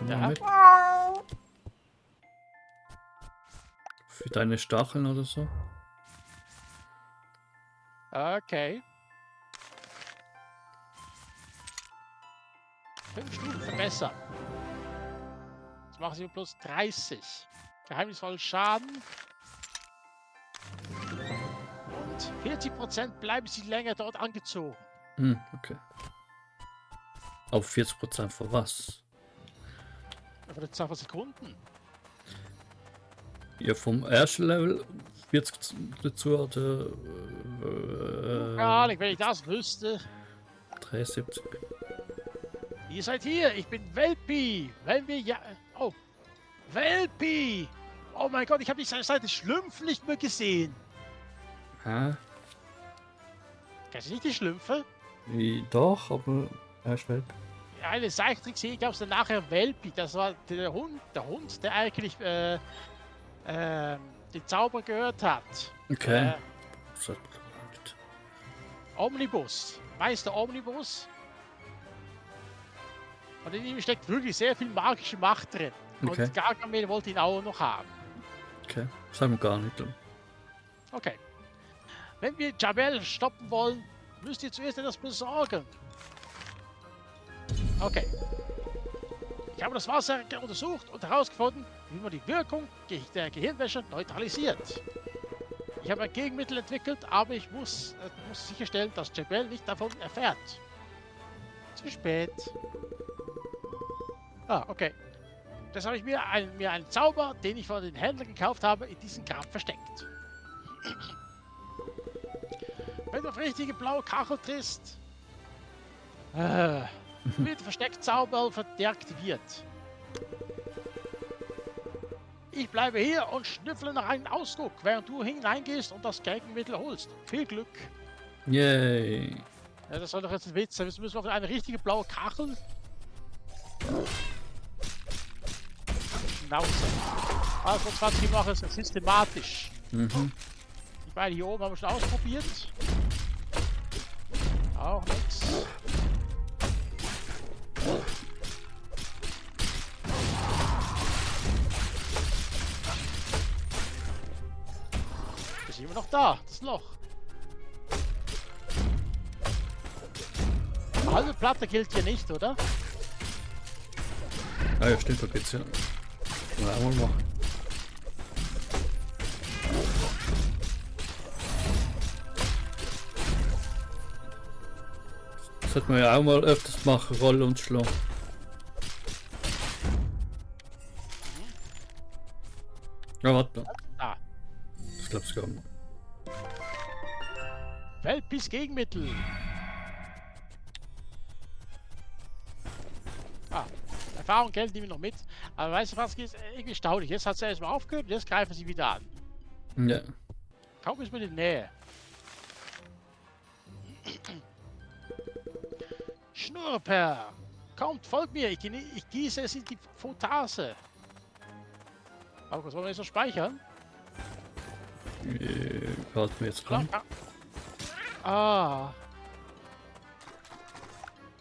Komm Ja. mal mit. Für deine Stacheln oder so. Okay. 5 Stufen verbessern. Jetzt machen sie plus 30. Geheimnisvoller Schaden. Und 40% bleiben sie länger dort angezogen. Hm, okay. Auf 40% für was? Für eine Zahl von Sekunden. Ja, vom ersten Level 40 dazu oder Gar nicht, wenn ich das wüsste. 73. Ihr seid hier, ich bin Welpi. Wenn wir ja. Oh. Welpi! Oh mein Gott, ich habe dich seit den Schlümpfen nicht mehr gesehen. Hä? Kennst du nicht die Schlümpfe? Wie, doch, aber er ist weg. Ja, eine Zeichentrickserie gab es dann nachher Welpi. Das war der Hund, der eigentlich den Zauber gehört hat. Okay. Das hat gelangt. Omnibus. Meister Omnibus. Und in ihm steckt wirklich sehr viel magische Macht drin. Okay. Und Gargamel wollte ihn auch noch haben. Okay. Sagen wir gar nicht. Okay. Wenn wir Jabel stoppen wollen, müsst ihr zuerst etwas besorgen. Okay. Ich habe das Wasser untersucht und herausgefunden, wie man die Wirkung der Gehirnwäsche neutralisiert. Ich habe ein Gegenmittel entwickelt, aber ich muss sicherstellen, dass Jabel nicht davon erfährt. Zu spät. Ah, okay. Das habe ich mir einen Zauber, den ich von den Händlern gekauft habe, in diesen Grab versteckt. Wenn du auf richtige blaue Kachel triffst, wird der Versteckzauber deaktiviert. Ich bleibe hier und schnüffle nach einem Ausdruck, während du hineingehst und das Gegenmittel holst. Viel Glück. Yay. Ja, das soll doch jetzt ein Witz sein. Jetzt müssen wir auf eine richtige blaue Kachel. Schnauze. Also, was ich mache, ist systematisch. Mhm. Die beiden hier oben haben wir schon ausprobiert. Auch nichts. Ist immer noch da, das Loch. Halbe Platte gilt hier nicht, oder? Ah ja, stimmt, da geht's ja. Können wir auch mal machen. Das sollte man ja auch mal öfters machen, Rollen und Schlagen. Ja, warte mal. Da. Das glaubst du gar nicht. Welpis Gegenmittel. Ah, Erfahrung Geld nehmen wir noch mit. Aber weißt du was, ist irgendwie erstaunlich. Jetzt hat sie erstmal aufgehört und jetzt greifen sie wieder an. Ja. Kaum ist man in der Nähe. Schnurper. Kommt, folgt mir. Ich gieße es in die Photase. Aber was wollen wir jetzt noch speichern? Halten wir jetzt dran. Ah.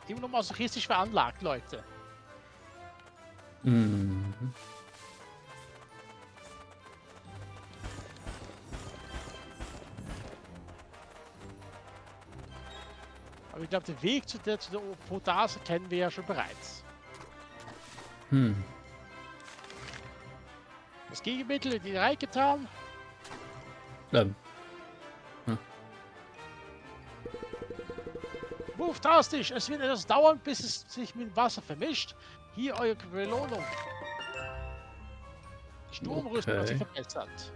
Immer noch masochistisch veranlagt, Leute. Mhm. Aber ich glaube, den Weg zu der Photase kennen wir ja schon bereits. Hm. Das Gegenmittel in die Reihe getan. Fantastisch! Es wird etwas dauern, bis es sich mit Wasser vermischt. Hier eure Belohnung. Sturmrüstung hat sich Okay. verbessert.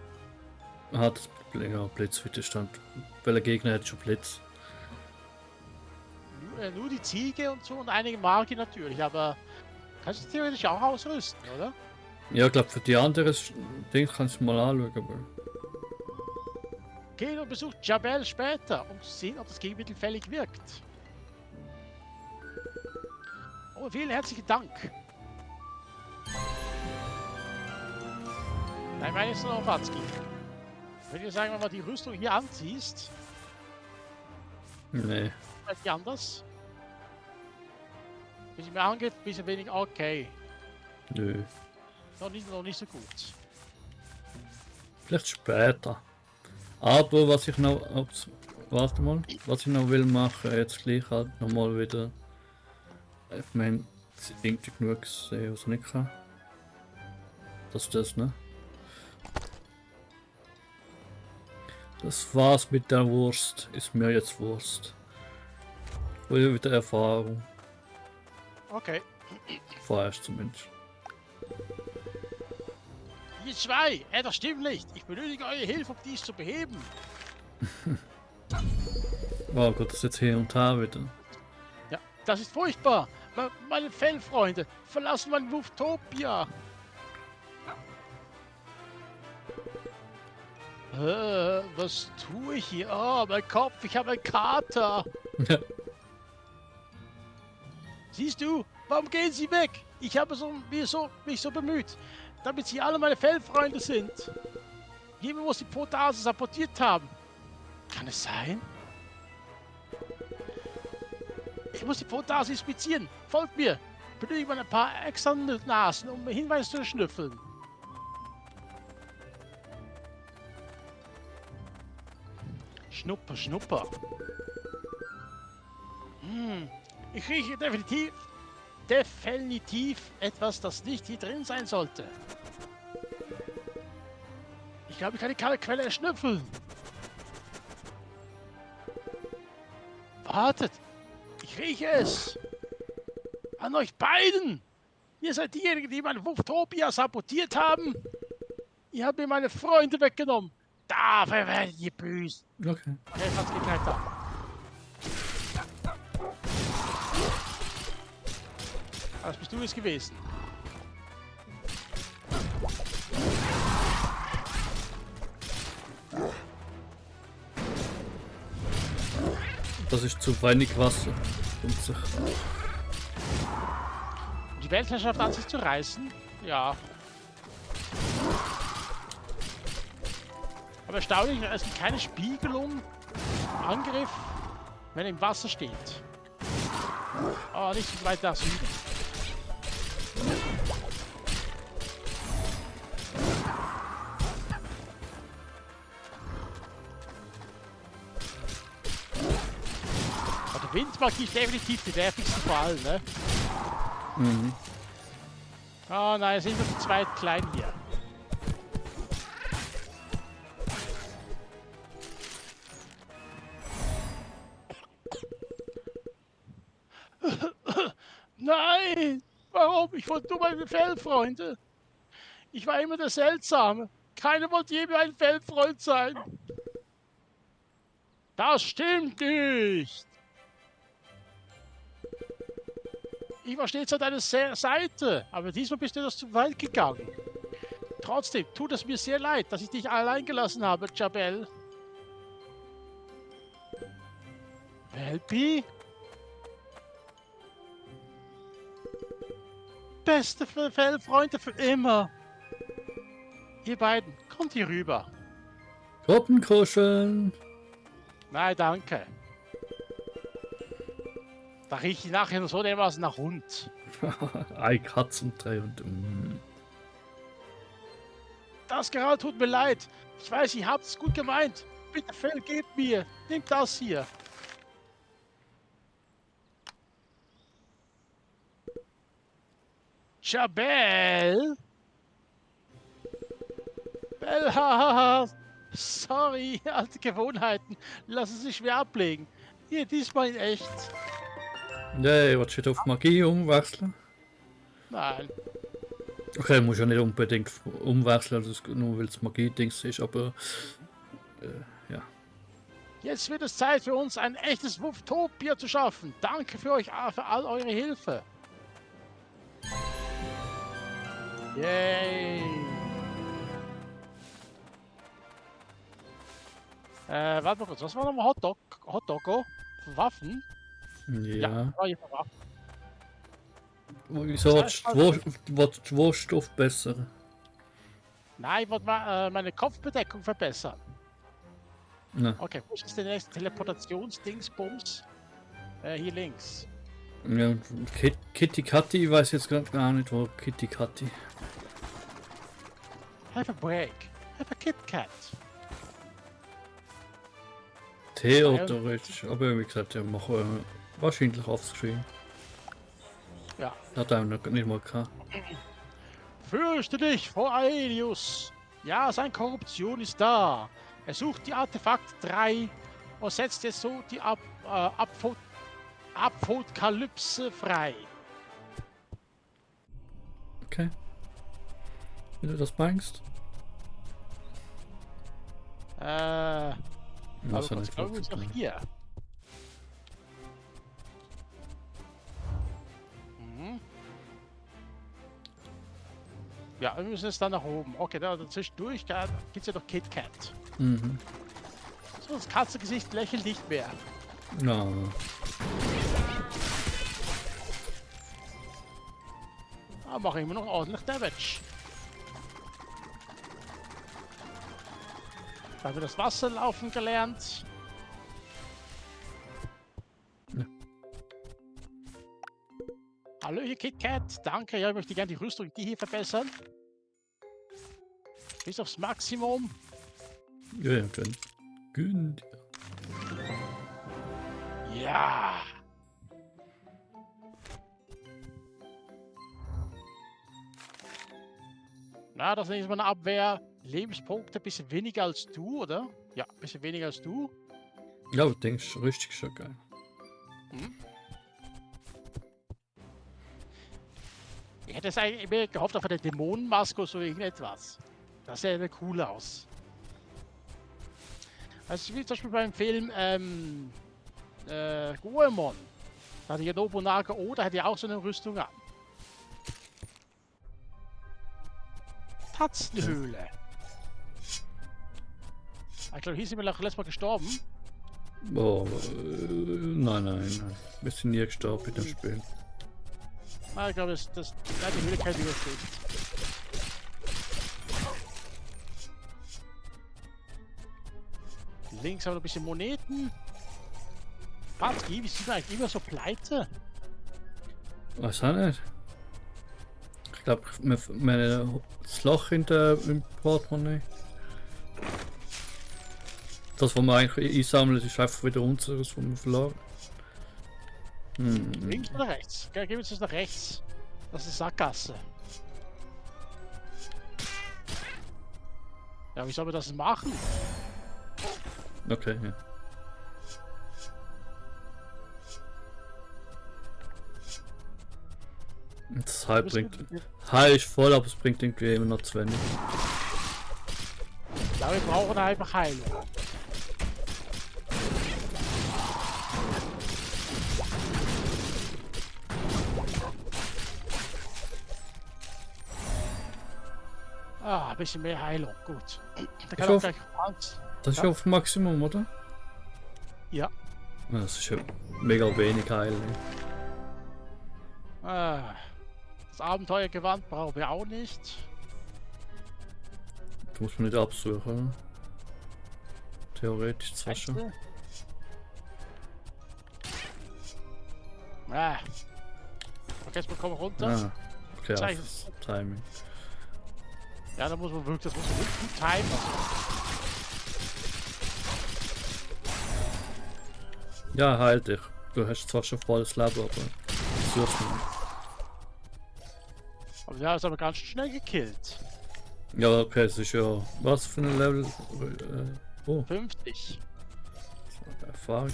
Hat länger Blitzwiderstand. Weil der Gegner hat schon Blitz. Nur die Ziege und so und einige Magier natürlich, aber kannst du theoretisch auch ausrüsten, oder? Ja, ich glaube für die anderen Dinge kannst du mal anschauen, aber. Geht und besucht Jabel später, um zu sehen, ob das Gegenmittel fällig wirkt. Oh, vielen herzlichen Dank. Nein, meine ist noch Watzki. Wenn du sagen wir mal die Rüstung hier anziehst, Nee. ist die anders. Wie sie mir angeht, ein bisschen wenig okay. Nö. Noch nicht so gut. Vielleicht später. Aber was ich noch. Ups, warte mal. Was ich noch will machen, jetzt gleich halt nochmal wieder. Ich meine, sie irgendwie genug sehen, was ich nicht kann. Das ist das, ne? Das war's mit der Wurst. Ist mir jetzt Wurst. Will wieder Erfahrung. Okay. Vorerst zumindest. Ihr zwei, das stimmt nicht. Ich benötige eure Hilfe, um dies zu beheben. Oh Gott, das ist jetzt hier und da wieder. Ja, das ist furchtbar. Meine Fellfreunde verlassen mein Wuftopia. Was tue ich hier? Oh, mein Kopf, ich habe einen Kater. Siehst du, warum gehen sie weg? Ich habe mich so bemüht, damit sie alle meine Fellfreunde sind. Jemand muss die Protase sabotiert haben. Kann es sein? Ich muss die Protase inspizieren. Folgt mir. Benötige mal ein paar extra Nasen, um Hinweise zu schnüffeln. Schnupper, Schnupper. Ich rieche definitiv etwas, das nicht hier drin sein sollte. Ich glaube, ich kann die kalte Quelle erschnüffeln. Wartet, ich rieche es. An euch beiden. Ihr seid diejenigen, die meine Wuftopia sabotiert haben. Ihr habt mir meine Freunde weggenommen. Dafür werdet ihr büßen. Okay. Okay, jetzt geht weiter. Was bist du es gewesen? Das ist zu wenig Wasser. Und sich. Die Weltherrschaft an sich zu reißen? Ja. Aber erstaunlich, es gibt keine Spiegelung, Angriff, wenn er im Wasser steht. Aber nicht so weit nach Süden. Also Windmagie ist definitiv die nervigste von allen, ne? Mhm. Oh nein, es sind nur die zwei kleinen hier. Nein! Warum? Ich wollte nur meine Fellfreunde. Ich war immer der Seltsame. Keiner wollte je mein Fellfreund sein. Das stimmt nicht. Ich war stets an deiner Seite, aber diesmal bist du etwas zu weit gegangen. Trotzdem tut es mir sehr leid, dass ich dich allein gelassen habe, Jabel. Welpi? Beste Fellfreunde für immer. Ihr beiden, kommt hier rüber. Gruppenkuscheln. Nein, danke. Da rieche ich nachher so dermaßen nach Hund. Ei, Katzendreh und. Das gerade tut mir leid. Ich weiß, ihr habt es gut gemeint. Bitte vergebt mir. Nehmt das hier. Jabel? Belha. Sorry, alte Gewohnheiten. Lassen sich schwer ablegen. Hier, diesmal in echt. Nee, was steht auf Magie umwechseln? Nein. Okay, muss ja nicht unbedingt umwechseln, also nur weil es Magie-Dings ist, aber. Ja. Jetzt wird es Zeit für uns, ein echtes Wuftopia zu schaffen. Danke für all eure Hilfe. Yay. Warte mal kurz, was war nochmal Hotdog? Hotdoggo? Waffen? Ja. War hier Waffen. Wieso willst du die Wurst aufbessern? Nein, ich wollte meine Kopfbedeckung verbessern. Na. Okay, wo ist der nächste Teleportationsdingsbums? Hier links. Ja, Kitty Catty, ich weiß jetzt gerade gar nicht, wo Kitty Catty. Have a break. Have a Kit Kat. Theoretisch, aber wie gesagt, ja, mache wahrscheinlich aufgeschrieben. Ja. Hat er noch nicht mal gehabt. Fürchte dich vor Aelius. Ja, seine Korruption ist da. Er sucht die Artefakt 3 und setzt jetzt so die Apokalypse frei. Okay. Wie du das meinst? Also nicht glaube ich noch hier. Mhm. Ja, wir müssen jetzt dann nach oben. Okay, da zwischendurch gibt es ja noch Kit Kat. Mhm. So, das Katzengesicht lächelt nicht mehr. Ja. Da mache ich immer noch ordentlich Damage. Da haben wir das Wasser laufen gelernt. Ja. Hallo, hier Kit Kat. Danke, ja, ich möchte gerne die Rüstung die hier verbessern. Bis aufs Maximum. Ja, ja, gönn. Ja. Na, das ist mal eine Abwehr. Lebenspunkte ein bisschen weniger als du, oder? Ja, ein bisschen weniger als du. Ja, aber denkst richtig schon geil. Hm? Ich hätte es eigentlich immer gehofft auf eine Dämonenmaske oder so irgendetwas. Das sähe immer cool aus. Also wie zum Beispiel beim Film Goemon. Da hatte ja Nobunaga Oda, hat ja auch so eine Rüstung an. Tatzenhöhle. Ich glaube, hier sind wir letztes Mal gestorben. Oh, nein. Wir sind nie gestorben in dem Spiel. Ich glaube, die Höhle kein Überstehen. Links haben wir noch ein bisschen Moneten. Patski, wie sind wir eigentlich immer so pleite? Was auch nicht. Ich glaube, das Loch im Portemonnaie. Das, was man eigentlich einsammelt, ist einfach wieder unseres, was man verloren. Links oder rechts? Gehen wir jetzt nach rechts. Das ist Sackgasse. Ja, wie soll man das machen? Okay, ja. Das Heil bringt. Heil ist voll, aber es bringt irgendwie immer noch zu wenig. Ja, wir brauchen einfach Heilung. Ah, ein bisschen mehr Heilung, gut. Da kann auch gleich Angst. Das ist ja auf Maximum, oder? Ja. Ja, das ist ja mega wenig Heil. Ah, das Abenteuergewand brauchen wir auch nicht. Das muss man nicht absuchen, oder? Theoretisch zwar schon. Ah. Okay, jetzt kommen wir runter. Ah, okay, Zeig auf Timing. Ja, da muss man wirklich, das muss man wirklich gut timen. Ja, heil dich. Du hast zwar schon volles Leben, aber suchst nicht. Aber ja, ist aber ganz schnell gekillt. Ja, okay, es ist ja. Was für ein Level? Oh, 50. Erfahrung.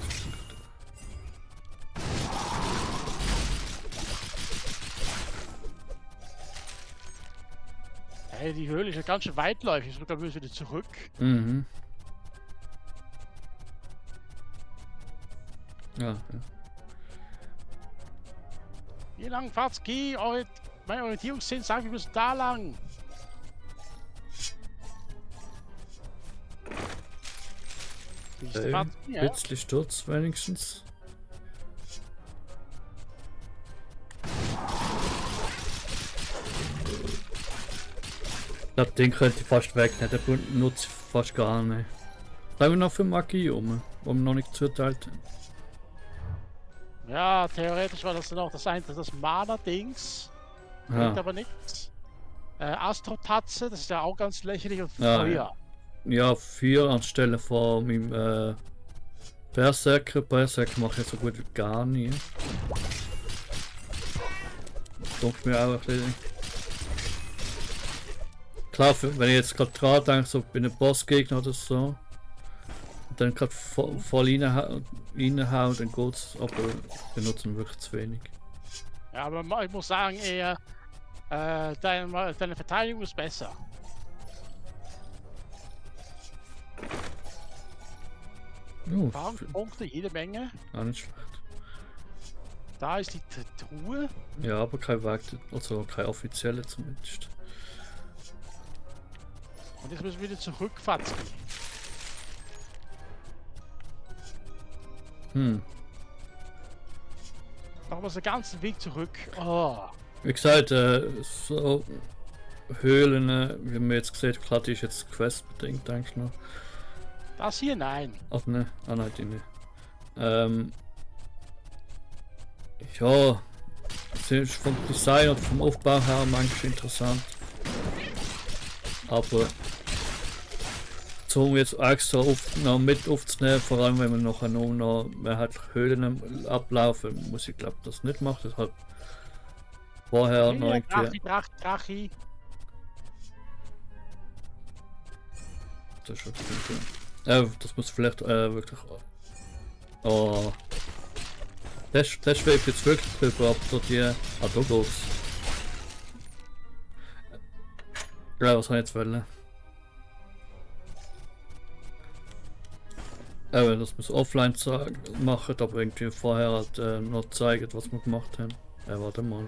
Hey, die Höhle ist ja ganz schön weitläufig, sogar müssen wir wieder zurück. Mhm. Ja. Wie lang Fahrtski? Mein Orientierungssinn sagt, wir müssen da lang. Wie ist der Fahrtski, ja? Plötzlich Sturz wenigstens. Ich glaube, den könnte ich fast wegnehmen, den nutze ich fast gar nicht. Was haben wir noch für Magie um, die wir noch nicht zuteilt haben? Ja, theoretisch war das dann auch das Mana-Dings. Bringt Ja, aber nichts. Astro-Tatze, das ist ja auch ganz lächerlich und ja, Feuer. ja, 4 anstelle von meinem Berserker. Berserker mache ich so gut wie gar nie. Kommt mir auch ein bisschen. Klar, wenn ich jetzt gerade dran denke, so bei einem Bossgegner oder so, und dann gerade voll reinhauen, dann geht's, aber ich benutze ihn wirklich zu wenig. Ja, aber ich muss sagen, deine Verteidigung ist besser. Punkte, jede Menge. Auch nicht schlecht. Da ist die Truhe. Ja, aber kein Weg, also kein offizielle zumindest. Und jetzt müssen wir wieder zurück, Fatzki. Hm. Machen wir den ganzen Weg zurück. Oh. Wie gesagt, so Höhlen, wie man jetzt gesehen hat, klar, die ist jetzt questbedingt, denke ich noch. Das hier, nein. Ach ne, ah nein, die nicht. Ja, sie ist vom Design und vom Aufbau her manchmal interessant. Aber um jetzt extra noch mit aufzunehmen, vor allem wenn man nachher nur noch mehrheitlich Höhlen ablaufen, muss ich glaube das nicht machen. Das hat vorher noch irgendwie. Drachi. Das ist schon gut, ja. Das muss vielleicht wirklich. Oh. Das schwebt jetzt wirklich drüber, ab dort die. Ah, da geht's. Ja, was soll ich jetzt wollen? Das muss offline machen, aber irgendwie vorher halt noch zeigen, was wir gemacht haben. Warte mal.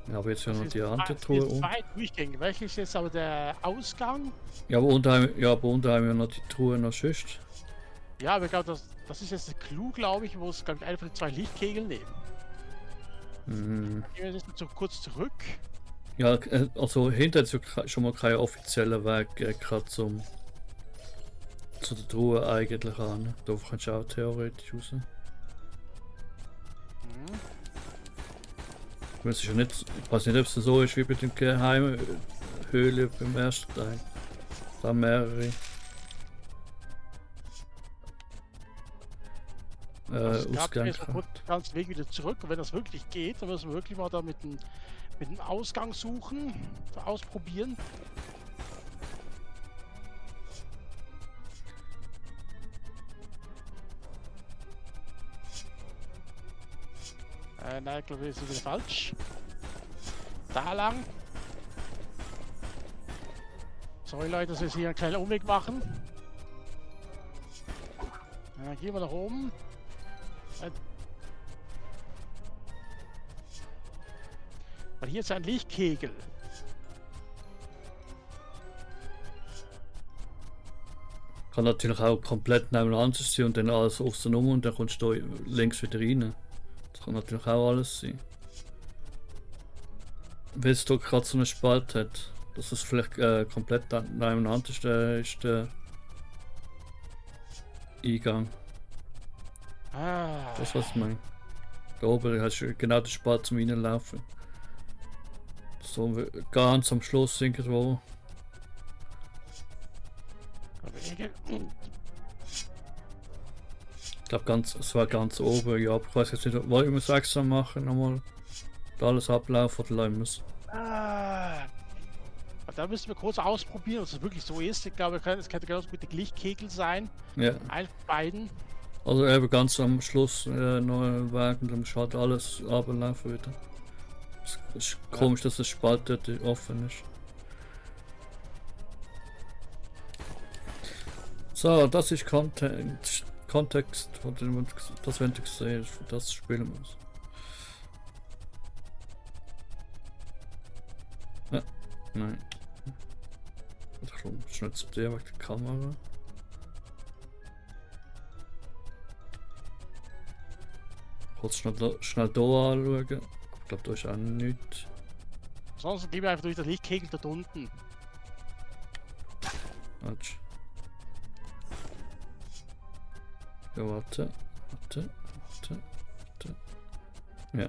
Ja, aber jetzt ja noch die andere Truhe um. Zwei Durchgänge. Welches ist jetzt aber der Ausgang? Ja, aber unter haben wir noch die Truhe noch schüsst. Ja, aber ich glaube, das ist jetzt der Clou, glaube ich, wo es, glaube ich, einer von den 2 Lichtkegel nehmen. Gehen wir jetzt so kurz zurück. Ja, also hinter ist schon mal kein offizieller Weg gerade zu der Truhe eigentlich an. Da kannst du auch theoretisch raus. Ich weiß ja nicht, ich weiß nicht, ob es so ist wie bei der geheimen Höhle beim ersten Teil. Da mehrere. Ausgänge. Ganz Weg wieder zurück, und wenn das wirklich geht, dann müssen wir wirklich mal da mit dem Ausgang suchen, ausprobieren. Nein, ich glaube, das ist wieder falsch. Da lang. Sorry Leute, dass wir hier einen kleinen Umweg machen. Gehen wir nach oben. Weil hier ist ein Lichtkegel. Kann natürlich auch komplett nebeneinander sein und dann alles außen rum und dann kommst du links wieder rein. Das kann natürlich auch alles sein. Weil es da gerade so einen Spalt hat, dass es vielleicht komplett nebeneinander ist der Eingang. Das was ich meine. Da oben hast du genau den Spalt zum Reinlaufen. So ganz am Schluss irgendwo. Ich glaube es war ganz oben, ja, aber ich weiß jetzt nicht, wollen wir es extra machen nochmal? Da alles ablaufen oder lassen wir es? Da müssen wir kurz ausprobieren, ob es wirklich so ist. Ich glaube, es könnte genauso gut der Lichtkegel sein. Ja. Ein von beiden. Also eben ganz am Schluss noch ein Weg und dann muss halt alles ablaufen wieder. Es ist komisch, dass das Spalt dort offen ist. So, das ist Kontext, das wenn du gesehen hast, das spielen muss. Ja, nein. Ich glaube, schnell zu dir wegen der Kamera. Kurz schnell hier anschauen. Ich glaube, da ist auch nichts. Sonst gehen wir einfach durch den Lichtkegel dort unten. Warte. Ja, warte. Ja.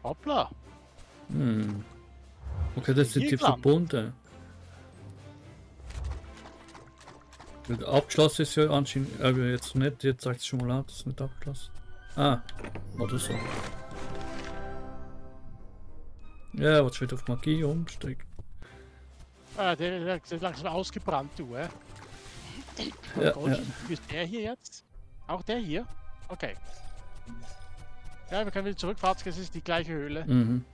Hoppla. Hm. Okay, das sind Hier die gelandet. verbunden. Weil abgeschlossen ist ja anscheinend, aber jetzt nicht, jetzt sagt es schon mal an, das ist nicht abgeschlossen. Ah, oder so. Ja, was wieder auf Magie umsteigen. Der ist langsam ausgebrannt, du, Ja, Gold, ja. wie ist der hier jetzt? Auch der hier? Okay. Ja, wir können wieder zurückfahren, es ist die gleiche Höhle. Mhm.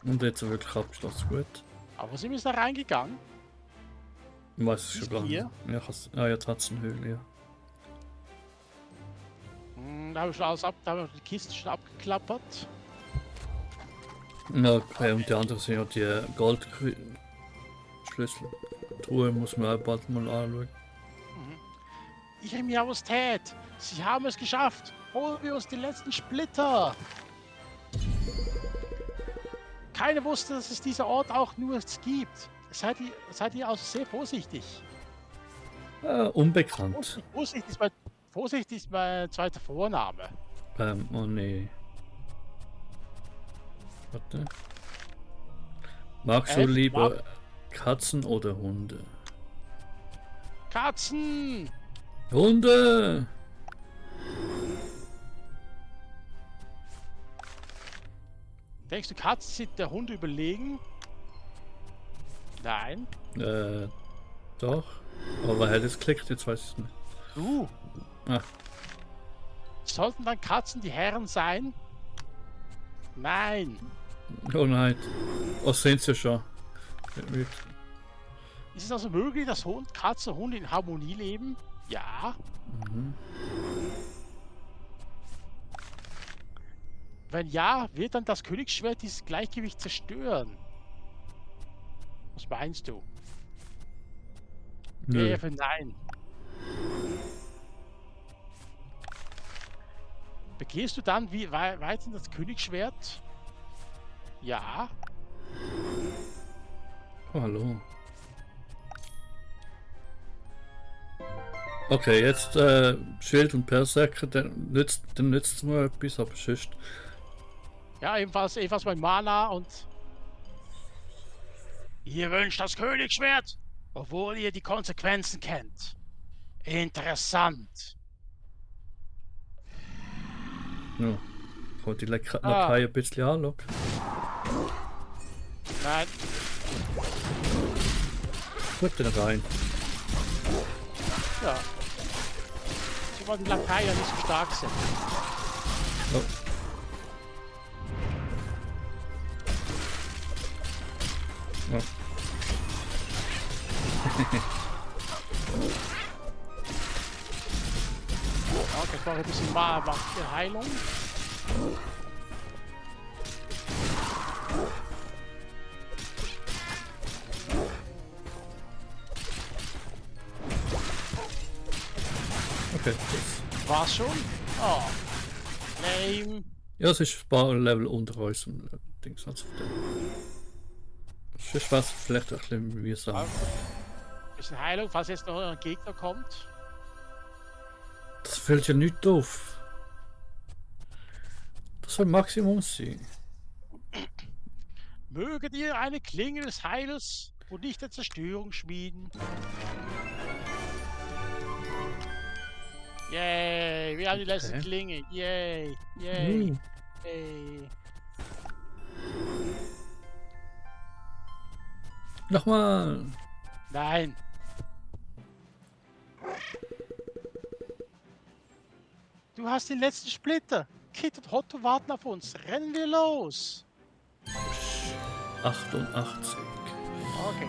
Und jetzt wirklich abgeschlossen, gut. Aber sind wir da reingegangen? Ich weiß es Ist schon gar nicht. hier? Ja, jetzt hat es eine Höhle, ja. Da haben wir schon alles ab, da haben wir die Kiste schon abgeklappert. Ja, okay, und die anderen sind ja die Goldschlüssel. Truhe muss man auch bald mal anschauen. Ihre Majestät, Sie haben es geschafft. Holen wir uns die letzten Splitter. Keiner wusste, dass es dieser Ort auch nur gibt. Seid ihr also sehr vorsichtig. Unbekannt. Vorsichtig ist mein zweiter Vorname. Oh nee. Warte. Magst du lieber Katzen oder Hunde? Katzen! Hunde! Denkst du, Katzen sind der Hunde überlegen? Nein. Doch. Aber wer hat es geklickt? Jetzt weiß ich es nicht. Du. Ah. Sollten dann Katzen die Herren sein? Nein. Oh nein. Oh, sind sie schon. Ist es also möglich, dass Katze und Hunde in Harmonie leben? Ja. Mhm. Wenn ja, wird dann das Königsschwert dieses Gleichgewicht zerstören? Was meinst du? Nö. Ja, für nein. Begehrst du dann weiter das Königsschwert? Ja. Oh, hallo. Okay, jetzt Schild und Berserker, dann nützt nur etwas, aber sonst. Ja, ebenfalls mein Mana und... Ihr wünscht das Königsschwert, obwohl ihr die Konsequenzen kennt. Interessant. Ja. Kann die Lakai ein bisschen anschauen. Nein. Gut, dann rein. Ja. Zumal die Lakai ja nicht so stark sind. Oh. Ja. Okay, ich brauche ein bisschen Heilung. Okay, das. War's schon? Oh. Lame. Ja, es ist ein paar Level unter uns im Dings. Also sonst war es vielleicht ein bisschen mühsam. Ein bisschen Heilung, falls jetzt noch ein Gegner kommt. Das fällt ja nicht auf. Das soll Maximum sein. Möget ihr eine Klinge des Heils und nicht der Zerstörung schmieden. Yay, wir haben die letzte Klinge. Yay, yay, yay. Nochmal. Nein. Du hast den letzten Splitter. Kit und Hotto warten auf uns. Rennen wir los. 88. Okay,